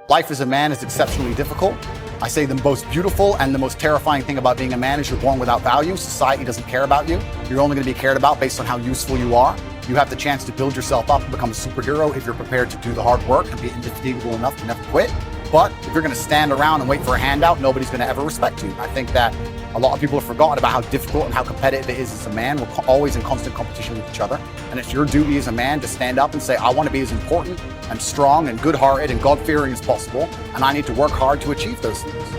Life as a man is exceptionally difficult. I say the most beautiful and the most terrifying thing about being a man is you're born without value. Society doesn't care about you. You're only going to be cared about based on how useful you are. You have the chance to build yourself up and become a superhero if you're prepared to do the hard work and be indefatigable enough to never quit. But if you're going to stand around and wait for a handout, nobody's going to ever respect you. I think that a lot of people have forgotten about how difficult and how competitive it is as a man. We're always in constant competition with each other. And it's your duty as a man to stand up and say, I want to be as important and strong and good-hearted and God-fearing as possible. And I need to work hard to achieve those things.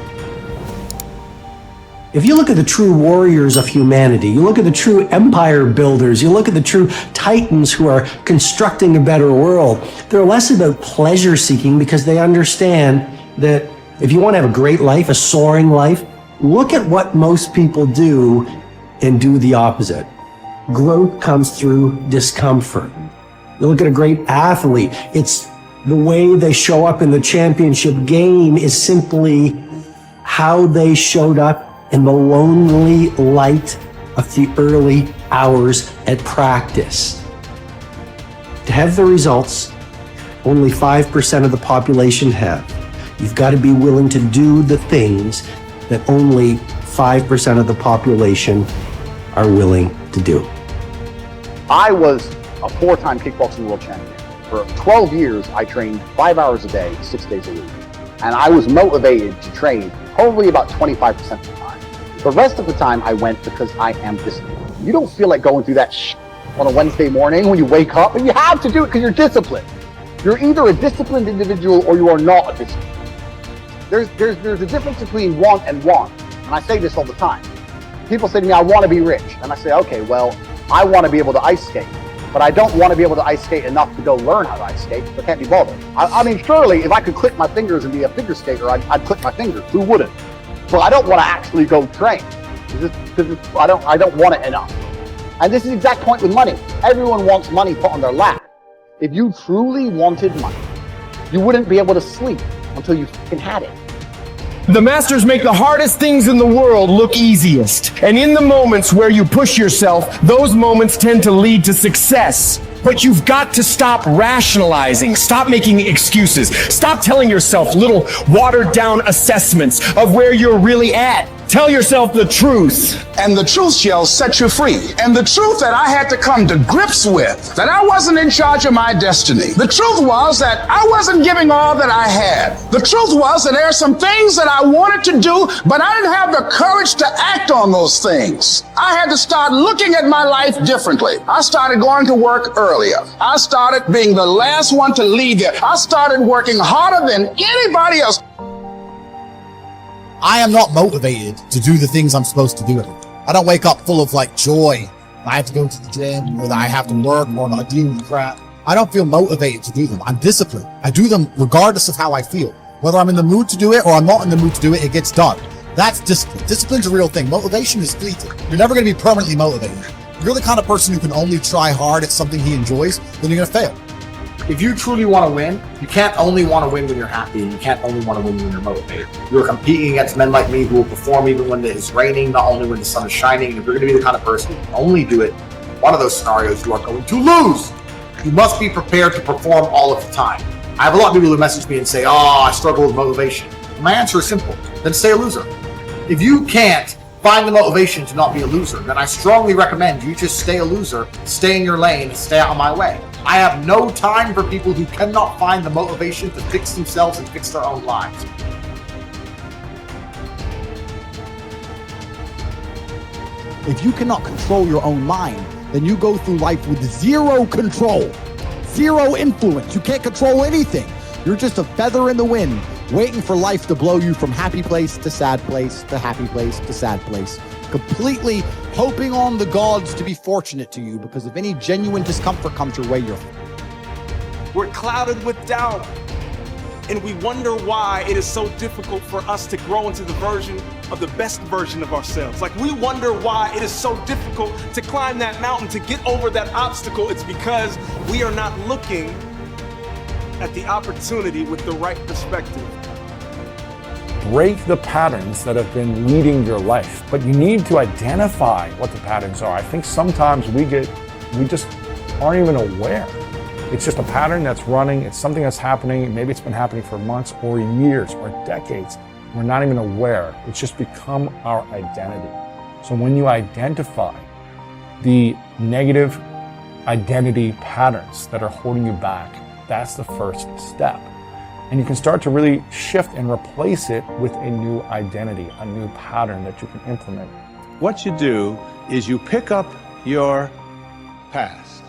If you look at the true warriors of humanity, you look at the true empire builders, you look at the true titans who are constructing a better world, they're less about pleasure seeking because they understand that if you want to have a great life, a soaring life, look at what most people do and do the opposite. Growth comes through discomfort. You look at a great athlete, it's the way they show up in the championship game is simply how they showed up in the lonely light of the early hours at practice. To have the results only 5% of the population have, you've got to be willing to do the things that only 5% of the population are willing to do. I was a 4-time kickboxing world champion. For 12 years, I trained 5 hours a day, 6 days a week. And I was motivated to train probably about 25% of the time. The rest of the time I went because I am disciplined. You don't feel like going through that on a Wednesday morning when you wake up, and you have to do it because you're disciplined. You're either a disciplined individual or you are not a disciplined. There's a difference between want and want. And I say this all the time. People say to me, I want to be rich. And I say, okay, well, I want to be able to ice skate. But I don't want to be able to ice skate enough to go learn how to ice skate. So I can't be bothered. I mean, surely if I could click my fingers and be a figure skater, I'd click my fingers. Who wouldn't? But I don't want to actually go train because I don't want it enough. And this is the exact point with money. Everyone wants money put on their lap. If you truly wanted money, you wouldn't be able to sleep until you fucking had it. The masters make the hardest things in the world look easiest. And in the moments where you push yourself, those moments tend to lead to success. But you've got to stop rationalizing, stop making excuses, stop telling yourself little watered down assessments of where you're really at. Tell yourself the truth. And the truth shall set you free. And the truth that I had to come to grips with, that I wasn't in charge of my destiny. The truth was that I wasn't giving all that I had. The truth was that there are some things that I wanted to do, but I didn't have the courage to act on those things. I had to start looking at my life differently. I started going to work earlier. I started being the last one to leave there. I started working harder than anybody else. I am not motivated to do the things I'm supposed to do every day. I don't wake up full of like joy. I have to go to the gym, or that I have to work, or I deal with crap. I don't feel motivated to do them. I'm disciplined. I do them regardless of how I feel. Whether I'm in the mood to do it or I'm not in the mood to do it, it gets done. That's discipline. Discipline's a real thing. Motivation is fleeting. You're never going to be permanently motivated. If you're the kind of person who can only try hard at something he enjoys, then you're going to fail. If you truly want to win, you can't only want to win when you're happy, and you can't only want to win when you're motivated. You're competing against men like me who will perform even when it's raining, not only when the sun is shining. If you're going to be the kind of person who can only do it, one of those scenarios, you are going to lose. You must be prepared to perform all of the time. I have a lot of people who message me and say, oh, I struggle with motivation. My answer is simple. Then stay a loser. If you can't find the motivation to not be a loser, then I strongly recommend you just stay a loser, stay in your lane, and stay out of my way. I have no time for people who cannot find the motivation to fix themselves and fix their own lives. If you cannot control your own mind, then you go through life with zero control, zero influence. You can't control anything. You're just a feather in the wind, waiting for life to blow you from happy place to sad place to happy place to sad place, completely hoping on the gods to be fortunate to you, because if any genuine discomfort comes your way, we're clouded with doubt, and we wonder why it is so difficult for us to grow into the best version of ourselves. Like, we wonder why it is so difficult to climb that mountain, to get over that obstacle. It's because we are not looking at the opportunity with the right perspective. Break the patterns that have been leading your life, but you need to identify what the patterns are. I think sometimes we just aren't even aware. It's just a pattern that's running. It's something that's happening. Maybe it's been happening for months or years or decades. We're not even aware. It's just become our identity. So when you identify the negative identity patterns that are holding you back, that's the first step. And you can start to really shift and replace it with a new identity, a new pattern that you can implement. What you do is you pick up your past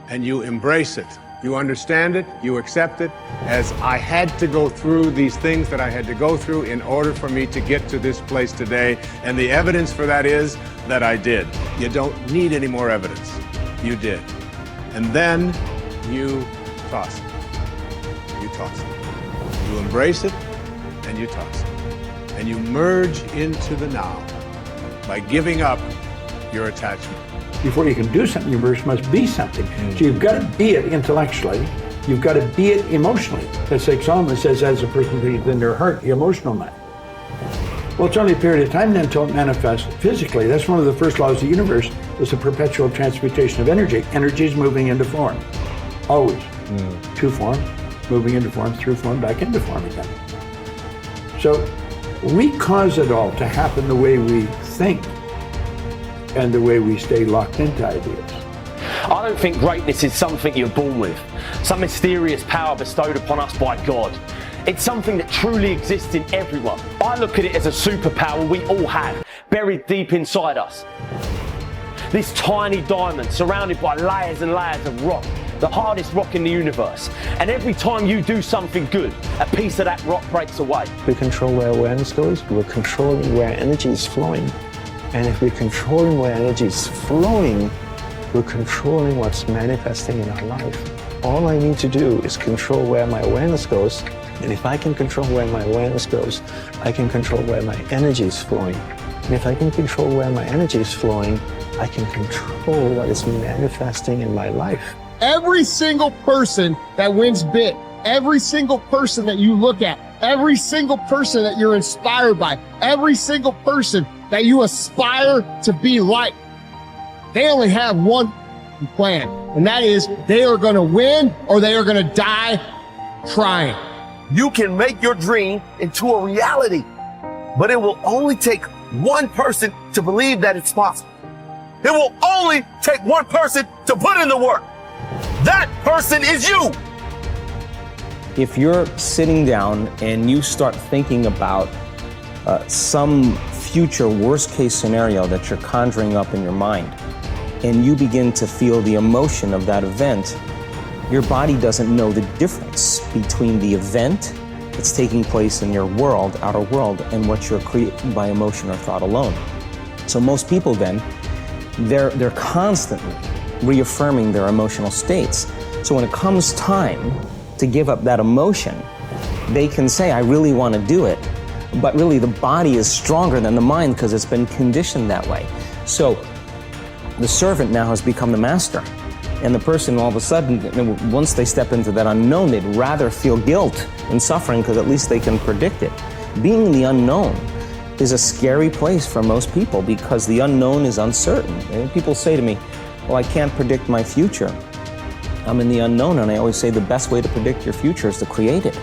and you embrace it. You understand it, you accept it, as I had to go through these things that I had to go through in order for me to get to this place today. And the evidence for that is that I did. You don't need any more evidence. You did. And then you toss it. You toss it. You embrace it and you toss it. And you merge into the now by giving up your attachment. Before you can do something, you first must be something. So you've got to be it intellectually. You've got to be it emotionally. That's like Solomon says, as a person believes in their heart, the emotional man. Well, it's only a period of time then until it manifests physically. That's one of the first laws of the universe, is the perpetual transmutation of energy. Energy is moving into form, always. To form, moving into form, through form, back into form again. So we cause it all to happen the way we think and the way we stay locked into ideas. I don't think greatness is something you're born with, some mysterious power bestowed upon us by God. It's something that truly exists in everyone. I look at it as a superpower we all have, buried deep inside us. This tiny diamond surrounded by layers and layers of rock, the hardest rock in the universe. And every time you do something good, a piece of that rock breaks away. We control where awareness goes, we're controlling where energy is flowing. And if we're controlling where energy is flowing, we're controlling what's manifesting in our life. All I need to do is control where my awareness goes. And if I can control where my awareness goes, I can control where my energy is flowing. And if I can control where my energy is flowing, I can control what is manifesting in my life. Every single person that wins big, every single person that you look at, every single person that you're inspired by, every single person that you aspire to be like, they only have one plan, and that is they are going to win or they are going to die trying. You can make your dream into a reality, but it will only take one person to believe that it's possible. It will only take one person to put in the work. That person is you. If you're sitting down and you start thinking about some future worst case scenario that you're conjuring up in your mind, and you begin to feel the emotion of that event, your body doesn't know the difference between the event that's taking place in your world, outer world, and what you're creating by emotion or thought alone. So most people then, they're constantly reaffirming their emotional states. So when it comes time to give up that emotion, they can say, I really want to do it, but really the body is stronger than the mind because it's been conditioned that way. So the servant now has become the master. And the person, all of a sudden, once they step into that unknown, they'd rather feel guilt and suffering because at least they can predict it. Being the unknown is a scary place for most people because the unknown is uncertain. And people say to me, well, I can't predict my future. I'm in the unknown, and I always say the best way to predict your future is to create it.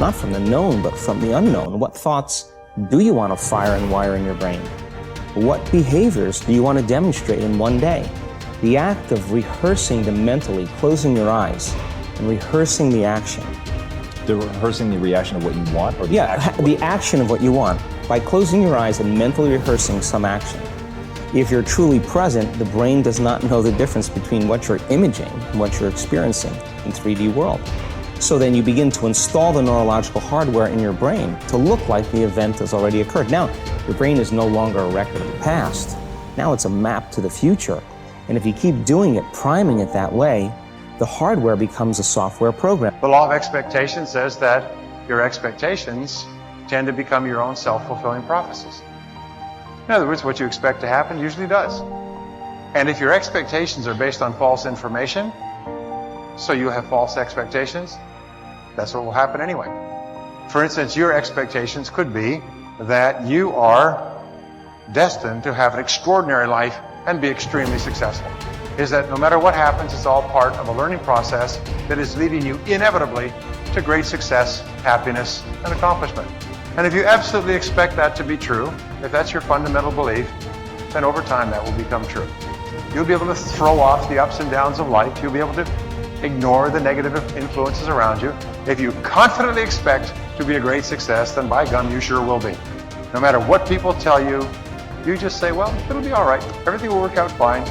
Not from the known, but from the unknown. What thoughts do you want to fire and wire in your brain? What behaviors do you want to demonstrate in one day? The act of rehearsing them mentally, closing your eyes, and rehearsing the action. The rehearsing the reaction of what you want? Or the action of what you want. By closing your eyes and mentally rehearsing some action. If you're truly present, the brain does not know the difference between what you're imaging and what you're experiencing in 3D world. So then you begin to install the neurological hardware in your brain to look like the event has already occurred. Now, your brain is no longer a record of the past. Now it's a map to the future. And if you keep doing it, priming it that way, the hardware becomes a software program. The law of expectation says that your expectations tend to become your own self-fulfilling prophecies. In other words, what you expect to happen usually does. And if your expectations are based on false information, so you have false expectations, that's what will happen anyway. For instance, your expectations could be that you are destined to have an extraordinary life and be extremely successful. is that no matter what happens, it's all part of a learning process that is leading you inevitably to great success, happiness, and accomplishment. And if you absolutely expect that to be true, if that's your fundamental belief, then over time that will become true. You'll be able to throw off the ups and downs of life. You'll be able to ignore the negative influences around you. If you confidently expect to be a great success, then by gum, you sure will be. No matter what people tell you, you just say, well, it'll be all right. Everything will work out fine.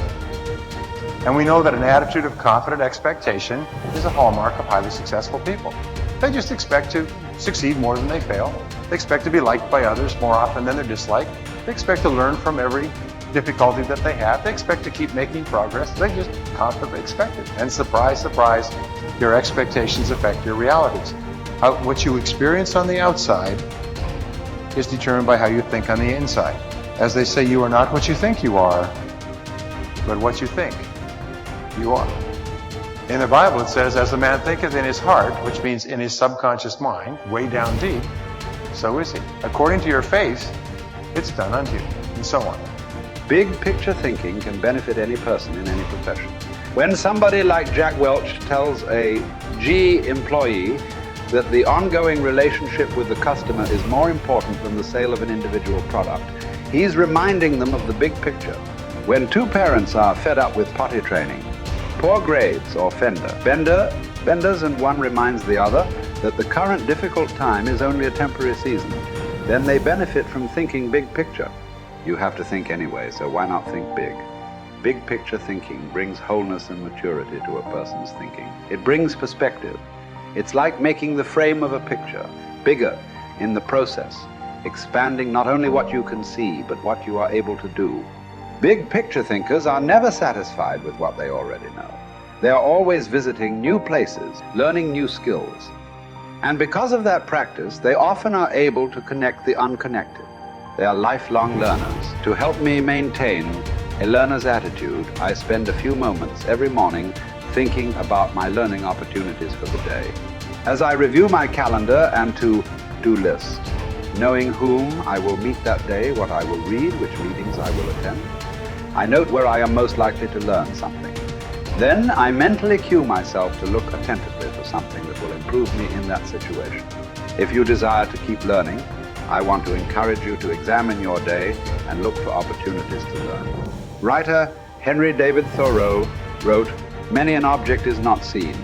And we know that an attitude of confident expectation is a hallmark of highly successful people. They just expect to succeed more than they fail. They expect to be liked by others more often than they're disliked. They expect to learn from every difficulty that they have. They expect to keep making progress. They just confidently expect it. And surprise, surprise, your expectations affect your realities. What you experience on the outside is determined by how you think on the inside. As they say, you are not what you think you are, but what you think you are. In the Bible it says, as a man thinketh in his heart, which means in his subconscious mind, way down deep, so is he. According to your faith, it's done unto you, and so on. Big picture thinking can benefit any person in any profession. When somebody like Jack Welch tells a G employee that the ongoing relationship with the customer is more important than the sale of an individual product, he's reminding them of the big picture. When two parents are fed up with potty training, poor grades or benders, and one reminds the other that the current difficult time is only a temporary season, then they benefit from thinking big picture. You have to think anyway, so why not think big? Big picture thinking brings wholeness and maturity to a person's thinking. It brings perspective. It's like making the frame of a picture bigger in the process, expanding not only what you can see, but what you are able to do. Big picture thinkers are never satisfied with what they already know. They are always visiting new places, learning new skills. And because of that practice, they often are able to connect the unconnected. They are lifelong learners. To help me maintain a learner's attitude, I spend a few moments every morning thinking about my learning opportunities for the day. As I review my calendar and to-do list, knowing whom I will meet that day, what I will read, which meetings I will attend, I note where I am most likely to learn something. Then I mentally cue myself to look attentively for something that will improve me in that situation. If you desire to keep learning, I want to encourage you to examine your day and look for opportunities to learn. Writer Henry David Thoreau wrote, "Many an object is not seen,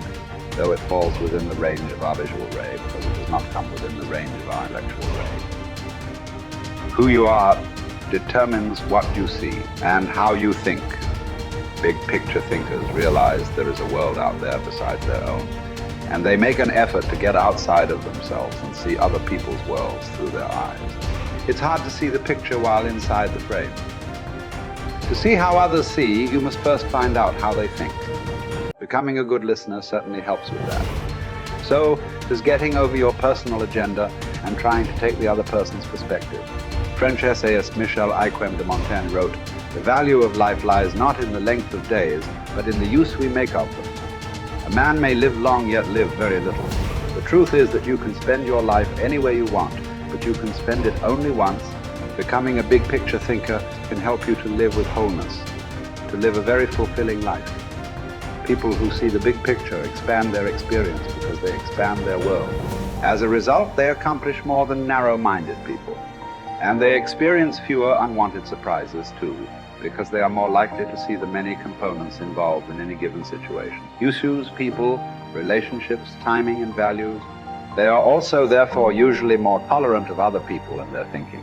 though it falls within the range of our visual ray, because it does not come within the range of our intellectual ray." Who you are determines what you see and how you think. Big picture thinkers realize there is a world out there besides their own, and they make an effort to get outside of themselves and see other people's worlds through their eyes. It's hard to see the picture while inside the frame. To see how others see, you must first find out how they think. Becoming a good listener certainly helps with that. So does getting over your personal agenda and trying to take the other person's perspective. French essayist Michel Ayquem de Montaigne wrote, "The value of life lies not in the length of days, but in the use we make of them. A man may live long yet live very little. The truth is that you can spend your life any way you want, but you can spend it only once. Becoming a big picture thinker can help you to live with wholeness, to live a very fulfilling life. People who see the big picture expand their experience because they expand their world. As a result, they accomplish more than narrow-minded people. And they experience fewer unwanted surprises too, because they are more likely to see the many components involved in any given situation. Issues, people, relationships, timing, and values. They are also, therefore, usually more tolerant of other people and their thinking.